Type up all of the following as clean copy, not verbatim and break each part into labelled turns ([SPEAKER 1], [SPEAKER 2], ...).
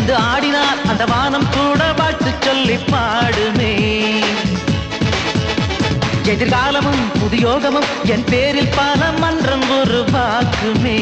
[SPEAKER 1] வந்து ஆடினார் அந்த வானம் கூட வாழ்த்து சொல்லி பாடுமே. எதிர்காலமும் புதியோகமும் என் பேரில் பல மன்றம் உருவாக்குமே.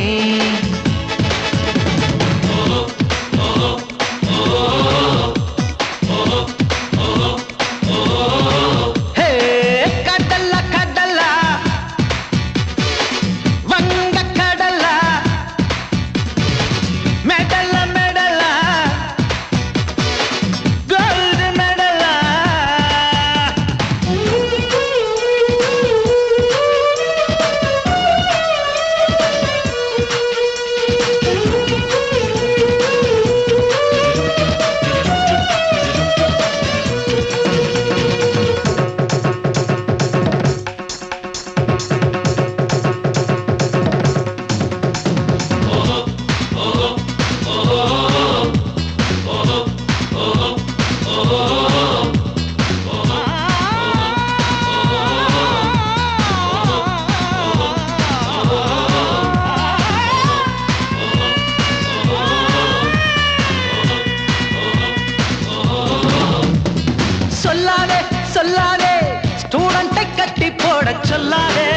[SPEAKER 1] சொல்லாதே ஸ்டூடெண்டை கட்டி போட சொல்லாதே.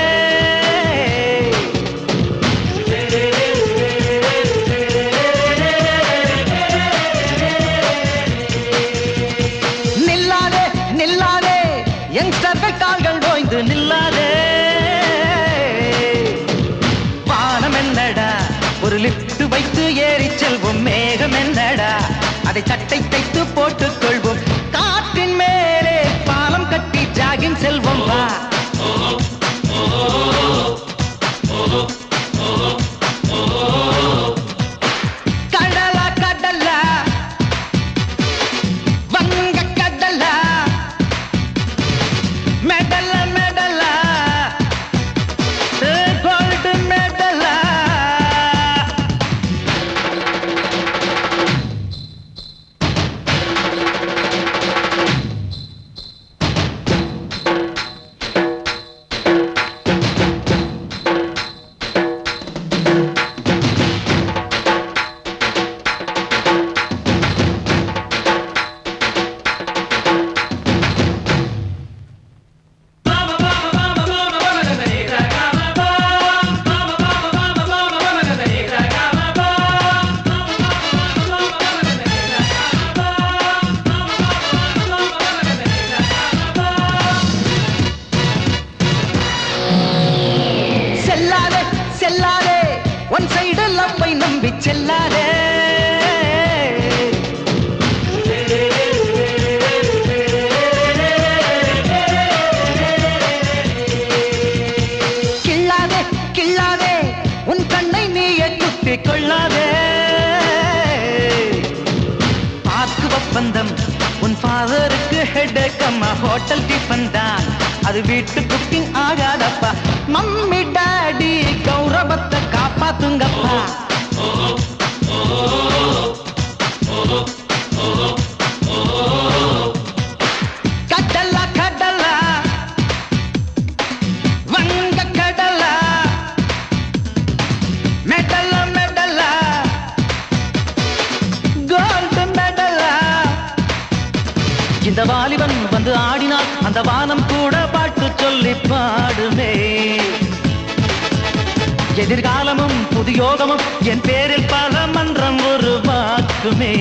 [SPEAKER 1] நில்லாதே நில்லாதே யங்ஸ்டர்கள் கால்கள் ஓய்ந்து நில்லாதே. வானம் என்னடா ஒரு லிப்ட் வைத்து ஏறி செல்வோம். மேகம் என்னடா அதை சட்டை தைத்து போட்டுக் கொள்வோம். காற்றின் மேலே பாலம் கட்டி ஜாகிங் செல்வோம் வா. கடலா கடலா வங்க கடலா மெடலா மெடலா கோல்டு மெடலா. செல்லாதே ஒன் சைடு லவ்வை நம்பி செல்லாதே. கிள்ளாதே கிள்ளாதே உன் கண்ணை நீயே குத்திக் கொள்ளாதே. பார்க்கு ஒப்பந்தம் உன் ஃபாதருக்கு ஹெட் அம்மா ஹோட்டல் டிஃபன் தான் அது வீட்டு குக்கிங் ஆகாதப்பா. மம்மி டாடி கௌரவத்தை காப்பாத்துங்கப்பா. கடலா கடலா வங்க கடலா மெடலா மெடலா கோல்டு மெடலா. இந்த வாலிபன் வந்து ஆடினால் அந்த வானம் கூட பாட்டு சொல்லி பாடுமே. எதிர்காலமும் புதியோகமும் என் பேரில் பல மன்றம் உருவாக்குமே.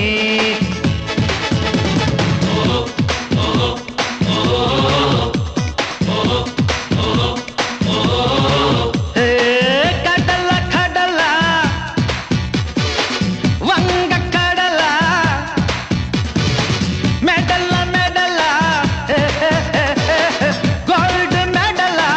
[SPEAKER 1] கடலா கடலா வங்க கடலா மெடலா மெடலா கோல்டு மெடலா.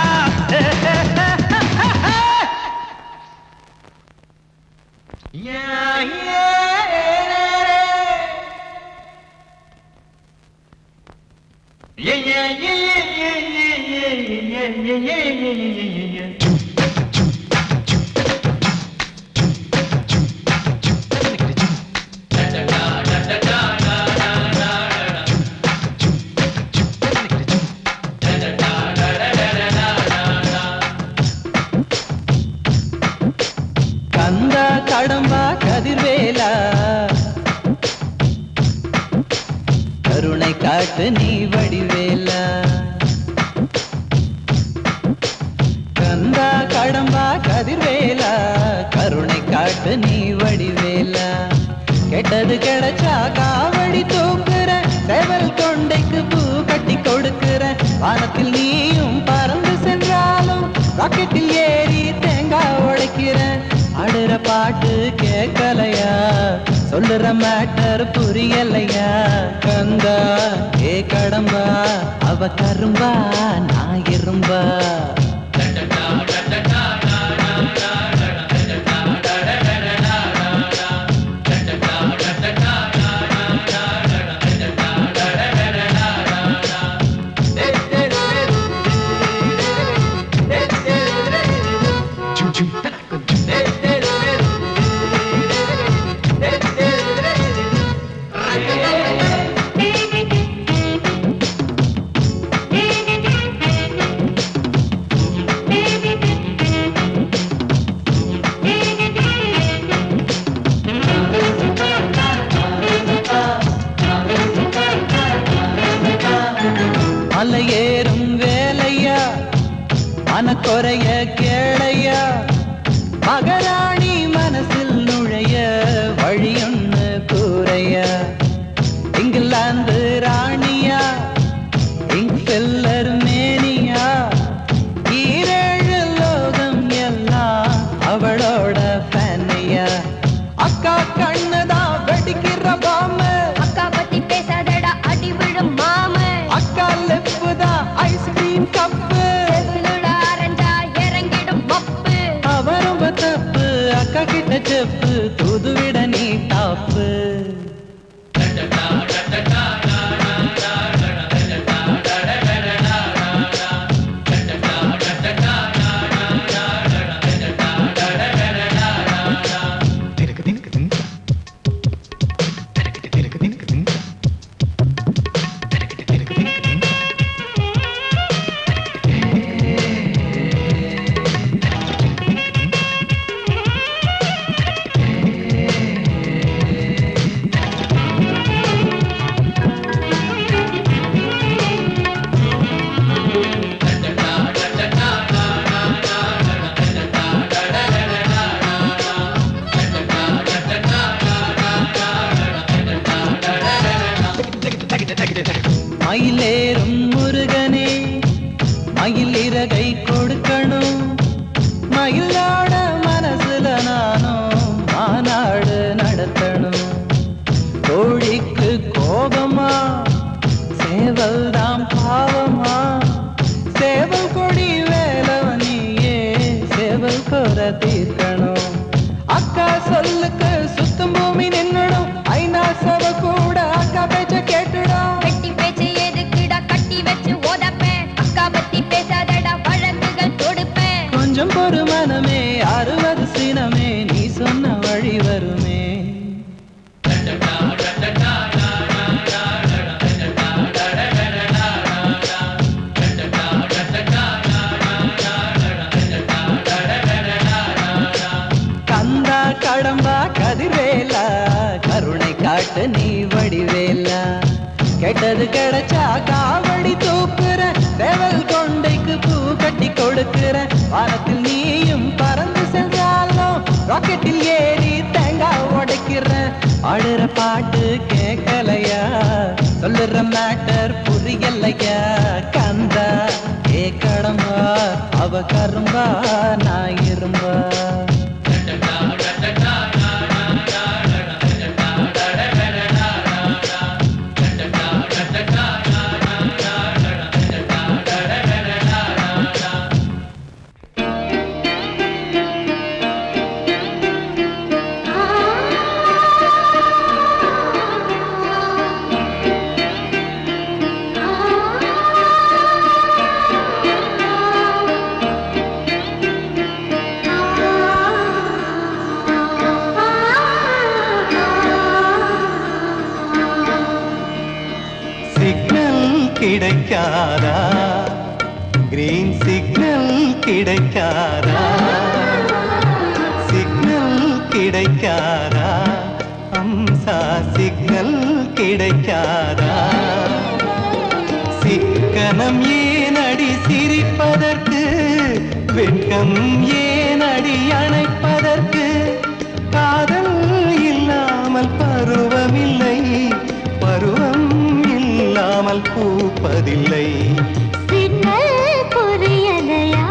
[SPEAKER 1] கந்தா கடம்பா கதிர்வேலா காட்டு நீ வடிவேலா கந்தா கடம்பா கதிர்வேலா கருணை காட்டு நீ வடிவேலா கெட்டது கிடைச்சா காவடி தூக்குற சேவல் கொண்டைக்கு பூ கட்டி கொடுக்கிற வானத்தில் நீயும் பறந்து சென்றாலும் ராக்கெட்டில் ஏறி தேங்காய் உடைக்கிற ஆடுற பாட்டு கேட்கலையா சொல்லுற மேட்டர் புரியலையா கந்தா ஏ கடம்பா அவ கரும்பா நான் இரும்பா மலையேறும் வேலையா மனக்குறைய கேளையா மகராணி மனசில் நுழைய வழியொன்னு கூரையா இங்கிலாந்து ராணியா இங்கெல்லர் மேனியா ஈரேழு லோகம் எல்லாம் அவளோட ஃபேனையா அக்கா கண்ணுதான் வெடிக்கிற பாம்பு
[SPEAKER 2] அக்கா பத்தி பேசாதடா அடி விழும் மாமு
[SPEAKER 1] அக்கா லெப்புதான் ஐஸ்கிரீம் கப்பு
[SPEAKER 2] ஆரஞ்சா இறங்கிடும் மப்பு
[SPEAKER 1] அவரும் தப்பு அக்கா கிட்ட செப்பு தூதுவிட நீ டாப்பு மயிலேறும் முருகனே மயில் இறகை கொடுக்கணும் மயிலோட மனசுல நானும் மாநாடு நடத்தணும் கோழிக்கு கோபமா சேவல் தான் பாவமா சேவல் கொடி வேலவனியே சேவல் கொர தீர்க்கணும் அக்கா சொல்லுக்கு சுத்தம் பூமி நின்னணும் ஐநா சபை கூட அக்கா பேச்ச கேட்டுடும்
[SPEAKER 2] வெட்டி பேச்சு எதுக்குடா கட்டி வச்சு ஓதப்பேன் அக்கா பத்தி பேசாதடா வழக்குகள் தொடுப்பேன்
[SPEAKER 1] கொஞ்சம் பொறு மனமே 60 சினமே நீ சொன்ன வழி வருமே கந்தா கடம்பா கதிர்வேலா கருணை காட்டு நீ வடிவேலா கெட்டது கிடைச்சா காவடி தூக்குற சேவல் கொண்டைக்கு பூ கட்டி கொடுக்கிற வானத்தில் நீயும் பறந்து சென்றாலும் ராக்கெட்டில் ஏறி தேங்காய் உடைக்கிற ஆடுற பாட்டு கேட்கலையா சொல்லுற மேட்டர் புரியலையா கந்தா ஏ கடம்பா அவ கரும்பா நான் இரும்பா கிடைக்காதா கிரீன் சிக்னல் கிடைக்காதா சிக்னல் கிடைக்காதா அம்சா சிக்னல் கிடைக்காதா மனம் ஏனடி சிரிப்பதற்கு, வெட்கம் ஏனடி அணைப்பதற்கு? காதல் இல்லாமல் பருவமில்லை, பருவம் இல்லாமல் பூப்பதில்லை.
[SPEAKER 2] சிக்னல் புரியலையா,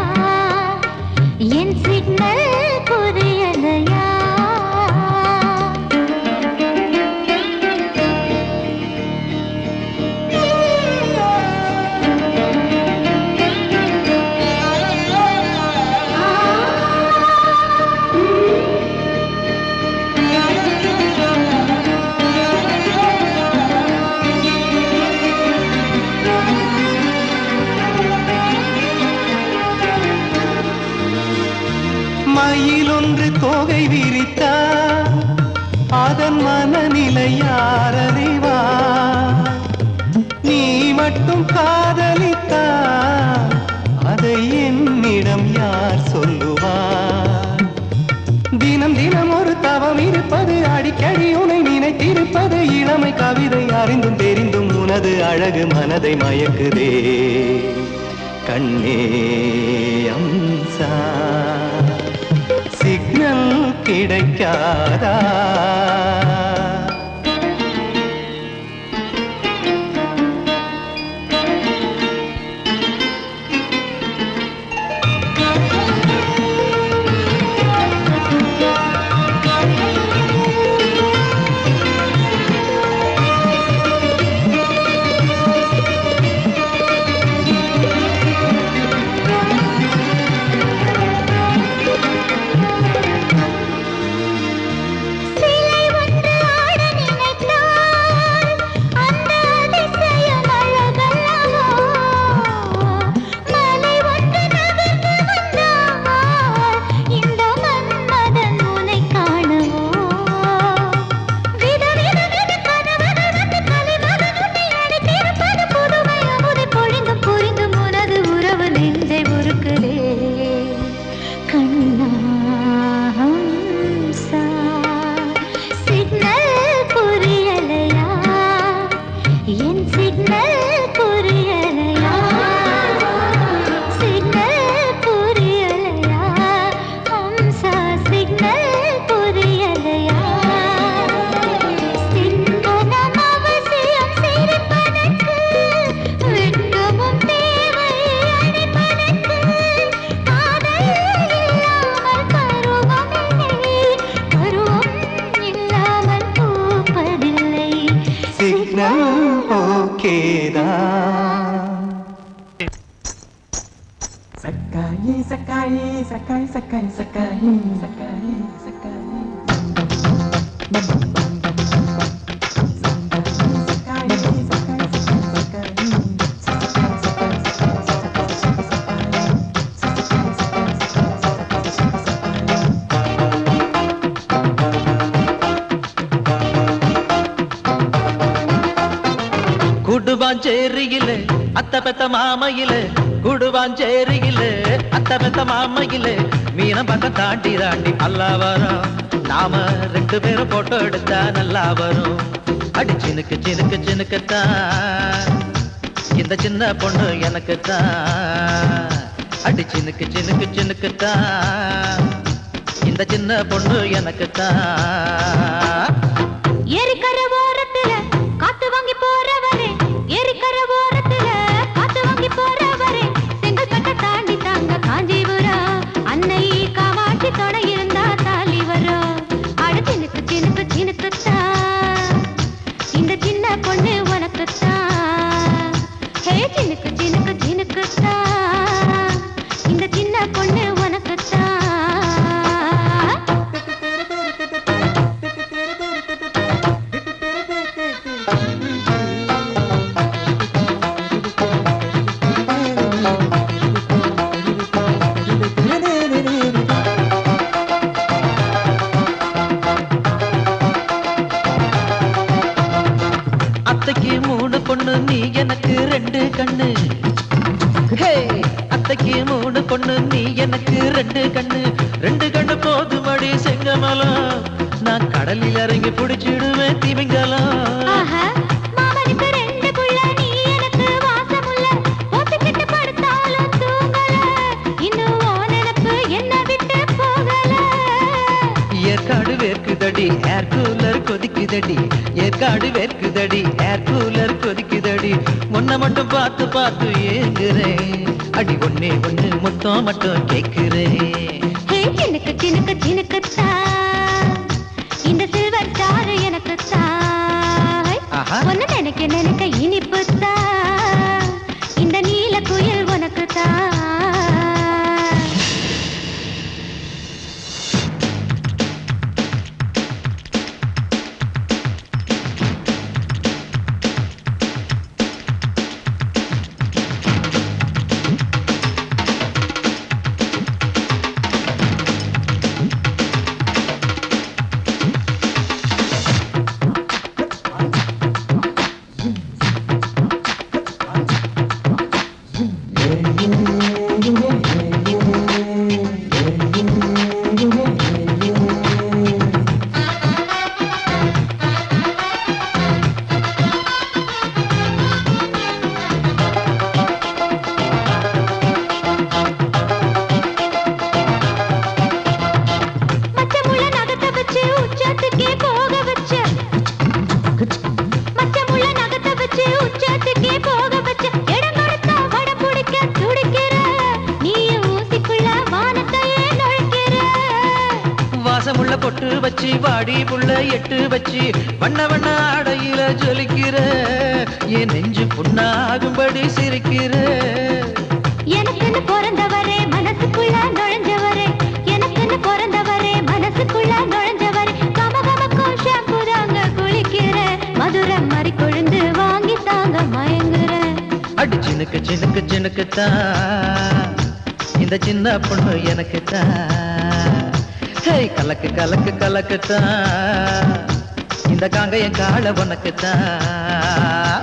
[SPEAKER 2] என் சிக்னல் புரியலையா?
[SPEAKER 1] மயிலொன்று தோகை விரித்தார், அதன் மனநிலை யார் அறிவார்? நீ மட்டும் காதலித்தார், அதை என்னிடம் யார் சொல்லுவார்? தினம் தினம் ஒரு தவம் இருப்பது, அடிக்கடி உனை நினைத்திருப்பது, இளமை கவிதை அறிந்தும் தெரிந்தும் உனது அழகு மனதை மயக்குதே. கண்ணே அம்சா, சிக்னல் கிடைக்காதா?
[SPEAKER 3] Sakai, sakai, sakai, sakai, sakai, sakai.
[SPEAKER 1] குடுவாஞ்சேரியிலே அத்த பெத்த மாமையிலே, குடுவாஞ்சேரியிலே அத்த பெத்த மாமையிலே, மீனம் பக்கம் தாண்டி தாண்டி அல்லா வரும். நாம ரெண்டு பேரும் போட்டோ எடுத்தா நல்லா வரும். அடி சினுக்கு சினுக்கு சினுக்குத்தான் இந்த சின்ன பொண்ணு எனக்குத்தான். அடி சினுக்கு சினுக்கு சினுக்குத்தான் இந்த சின்ன பொண்ணு எனக்குத்தான்.
[SPEAKER 2] ஏரிக்கர ஓரத்துல காத்து வாங்கி போறவரே, ஏரிக்கர ஓரத்துல காத்து வாங்கி போறவரே, செங்கல்பட்டை தாண்டி தாங்க காஞ்சிபுரம், அன்னை காமாட்சி துணை இருந்தா தாலி வரும். அட சினுக்கு சினுக்கு சினுக்குத்தான் இந்த சின்ன பொண்ணு உனக்குத்தான். ஹே சினுக்கு சினுக்கு சினுக்குத்தான் இந்த சின்ன பொண்ணு உனக்குத்தான்.
[SPEAKER 1] அத்தைக்கு மூணு பொண்ணு நீ எனக்கு ரெண்டு கண்ணு. ஹே அத்தைக்கு மூணு பொண்ணு நீ எனக்கு ரெண்டு கண்ணு. ரெண்டு கண்ணு போதுமடி செங்கமலம், நான் கடலில் இறங்கி பிடிச்சிடுவேன் திமிங்கலம்.
[SPEAKER 2] மாமனுக்கு ரெண்டு புள்ள நீ எனக்கு வாசமுள்ள,
[SPEAKER 1] இருக்குதடி, ஏர் கூலர் கொதிக்குதடி, உன்னை மட்டும் பார்த்து பார்த்து ஏங்குறேன். அடி ஒண்ணே ஒண்ணு மொத்தம் மட்டும் கேக்குறேன்.
[SPEAKER 2] எனக்கு சினுக்கு சினுக்குத்தா இந்த சில்வர் ஸ்டார் எனக்கு தாய். ஒன்னு நினைக்க நினைக்க இனிப்புத்தா இந்த நீல குயில் உனக்கு தான்.
[SPEAKER 1] வாசமுள்ள பொட்டு வச்சு வாடி புள்ள எட்டு வச்சு வண்ண வண்ண ஆடையில ஜொலிக்கிற, என் நெஞ்சு புண்ணாகும்படி சிரிக்கிற.
[SPEAKER 2] எனக்குன்னு பிறந்தவரே மனசுக்குள்ள நுழைஞ்சவரே, எனக்குன்னு பிறந்தவரே மனசுக்குள்ள நுழைஞ்சவரே, கமகமக்கும் ஷாம்பு தாங்க குளிக்கிற, மதுரை மாதிரி கொழுந்து வாங்கி தாங்க மயங்குற.
[SPEAKER 1] அடி சினுக்கு சினுக்கு சினுக்குத்தான் இந்த சின்ன பொண்ணு எனக்குத்தான். கலக்கு கலக்கு கலக்குத்தான் இந்த காங்கையன் கால உனக்குத்தான்.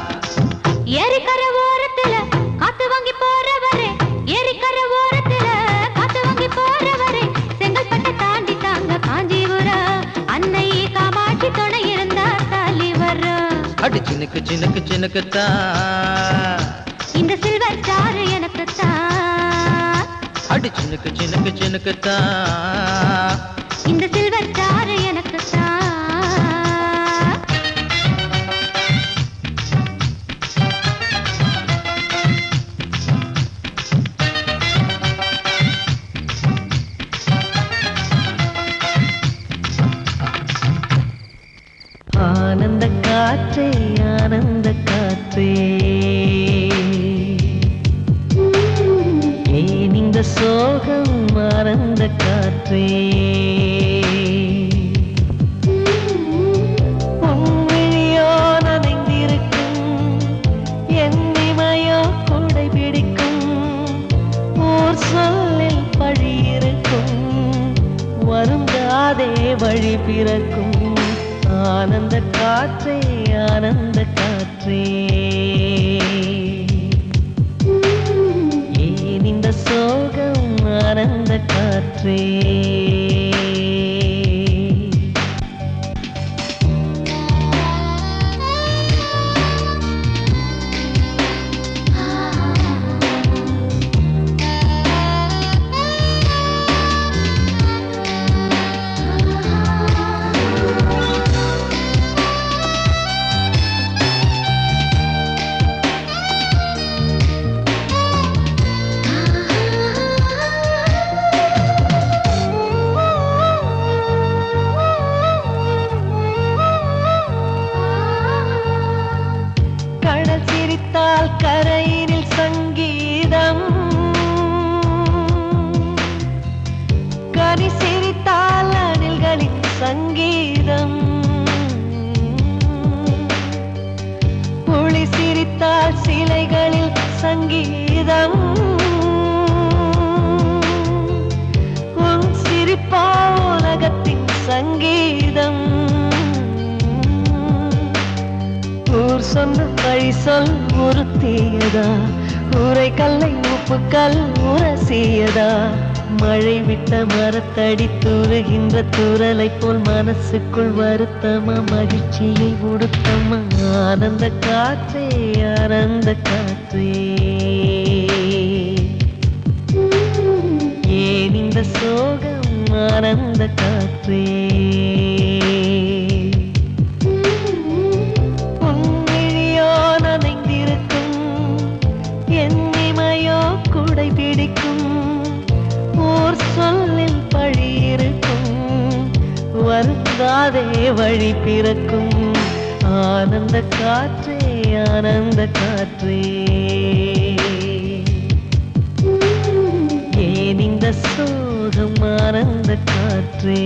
[SPEAKER 2] ஏரிக்கரை ஓரத்துல காத்து வாங்கி போறவரே, ஏரிக்கரை ஓரத்துல காத்து வாங்கி போறவரே, செங்கல்பட்டை தாண்டி தாங்க காஞ்சிபுரம், அன்னை காமாட்சி துணை இருந்தா தாலி வரும்.
[SPEAKER 1] அடி சினுக்கு சினுக்கு சினுக்குத்தான்
[SPEAKER 2] இந்த சில்வர் ஸ்டார் எனக்கு தான்.
[SPEAKER 1] அடி சினுக்கு சினுக்கு சினுக்குத்தான்
[SPEAKER 2] இந்த சில்வர் ஸ்டார் எனக்கு தான்.
[SPEAKER 1] ஆனந்த காற்றே ஆனந்த காற்றே, ஏன் இந்த சோகம் ஆனந்த காற்றே, உன்விழியோ நனைந்திருக்கும் என் இமையோ கொடை பிடிக்கும், ஊர் சொல்லில் பழி இருக்கும் வருந்தாதே வழி பிறக்கும். ஆனந்த காற்றே ஆனந்த காற்றே, ஏன் இந்த சோகம் ஆனந்த காற்றே. கரையினில் சங்கீதம், கனி சிரித்தால் அணில்களின் சங்கீதம், புலி சிரித்தால் சிலைகளில் சங்கீதம், உன் சிரிப்பா உலகத்தின் சங்கீதம். ஊர் சொன்ன வழி சொல் உறுத்தியதா, ஊரை கல்லை உப்புக்கல் உரசியதா, மழை விட்ட மரத்தடி தூறுகின்ற தூரலை போல் மனசுக்குள் வருத்தமா மகிழ்ச்சியை உடுத்தமா. ஆனந்த காற்றே ஆனந்த காற்றே, ஏன் இந்த சோகம் ஆனந்த காற்றே. உன்
[SPEAKER 4] பாதே வழி பிறக்கும் ஆனந்த காற்றே ஆனந்த காற்றே ஏன் இந்த சோகம் ஆனந்த காற்றே